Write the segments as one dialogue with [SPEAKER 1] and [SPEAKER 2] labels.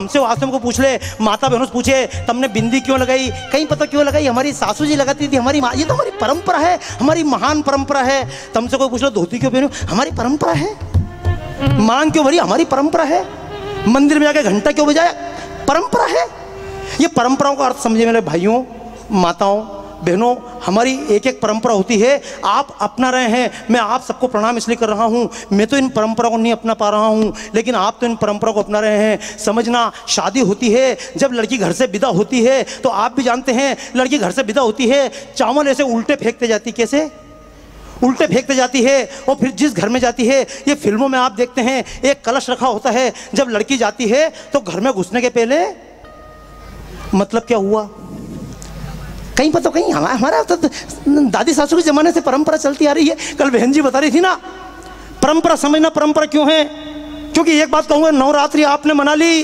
[SPEAKER 1] हमसे वास्तव को पूछ ले, माता बहनों से पूछे तुमने बिंदी क्यों लगाई, कहीं पता क्यों लगाई, हमारी सासू जी लगाती थी, हमारी माँ, ये तो हमारी परंपरा है, हमारी महान परंपरा है। तुमसे कोई पूछ लो धोती क्यों पहनो, हमारी परंपरा है। मांग क्यों भरी, हमारी परंपरा है। मंदिर में जाके घंटा क्यों बजाया, परंपरा है। ये परंपराओं का अर्थ समझे मेरे भाइयों, माताओं, बहनों, हमारी एक एक परंपरा होती है। आप अपना रहे हैं, मैं आप सबको प्रणाम इसलिए कर रहा हूं, मैं तो इन परंपरा को नहीं अपना पा रहा हूं, लेकिन आप तो इन परंपरा को अपना रहे हैं। समझना, शादी होती है, जब लड़की घर से विदा होती है तो आप भी जानते हैं, लड़की घर से विदा होती है, चावल ऐसे उल्टे फेंकते जाती, कैसे उल्टे फेंकते जाती है, और फिर जिस घर में जाती है, ये फिल्मों में आप देखते हैं, एक कलश रखा होता है। जब लड़की जाती है तो घर में घुसने के पहले मतलब क्या हुआ, कहीं पता, कहीं हमारा तो दादी सासू के जमाने से परंपरा चलती आ रही है। कल बहन जी बता रही थी ना, परंपरा समझना, परंपरा क्यों है, क्योंकि एक बात कहूँगा, नवरात्रि आपने मना ली,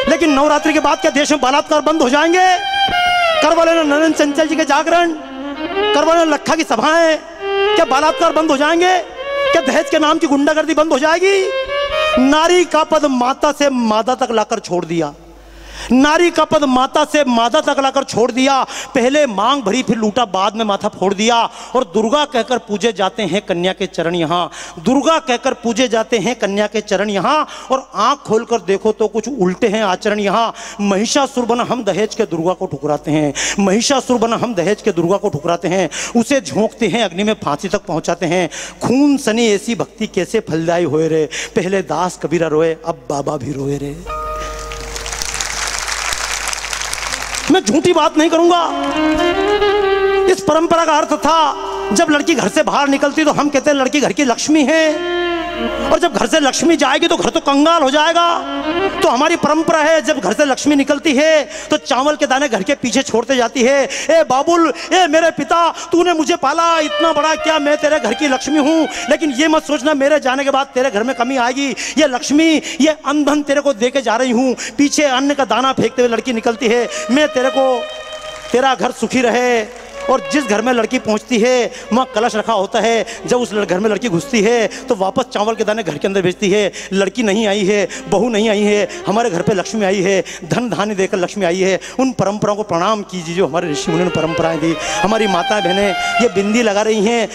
[SPEAKER 1] लेकिन नवरात्रि के बाद क्या देश में बलात्कार बंद हो जाएंगे? करवा लेना नरेंद्र चंचल जी के जागरण, करवा लेना लखा की सभाएं, क्या बलात्कार बंद हो जाएंगे? क्या दहेज के नाम की गुंडागर्दी बंद हो जाएगी? नारी का पद माता से मादा तक लाकर छोड़ दिया, नारी का पद माता से मादा तक लाकर छोड़ दिया। पहले मांग भरी फिर लूटा, बाद में माथा फोड़ दिया। और दुर्गा कहकर पूजे जाते हैं कन्या के चरण यहाँ, दुर्गा कहकर पूजे जाते हैं कन्या के चरण यहाँ। और आंख खोलकर देखो तो कुछ उल्टे हैं आचरण यहाँ। महिषासुर बना हम दहेज के दुर्गा को ठुकराते हैं, महिषासुर बना हम दहेज के दुर्गा को ठुकराते हैं। उसे झोंकते हैं, अग्नि में फांसी तक पहुंचाते हैं। खून सनी ऐसी भक्ति कैसे फलदायी होए रे, पहले दास कबीरा रोए अब बाबा भी रोए रे। मैं झूठी बात नहीं करूंगा, इस परंपरा का अर्थ था, जब लड़की घर से बाहर निकलती तो हम कहते हैं लड़की घर की लक्ष्मी है, और जब घर से लक्ष्मी जाएगी तो घर तो कंगाल हो जाएगा। तो हमारी परंपरा है, जब घर से लक्ष्मी निकलती है तो चावल के दाने घर के पीछे छोड़ते जाती है। ए बाबुल, ए मेरे पिता, तूने मुझे पाला, इतना बड़ा क्या, मैं तेरे घर की लक्ष्मी हूं, लेकिन ये मत सोचना मेरे जाने के बाद तेरे घर में कमी आएगी। ये लक्ष्मी, ये अनधन तेरे को देके जा रही हूं। पीछे अन्न का दाना फेंकते हुए लड़की निकलती है, मैं तेरे को, तेरा घर सुखी रहे। और जिस घर में लड़की पहुंचती है वहाँ कलश रखा होता है, जब उस घर में लड़की घुसती है तो वापस चावल के दाने घर के अंदर भेजती है। लड़की नहीं आई है, बहू नहीं आई है, हमारे घर पे लक्ष्मी आई है, धन धान्य देकर लक्ष्मी आई है। उन परंपराओं को प्रणाम कीजिए जो हमारे ऋषि मुनि ने परंपराएं दी। हमारी माताएं बहनें ये बिंदी लगा रही हैं।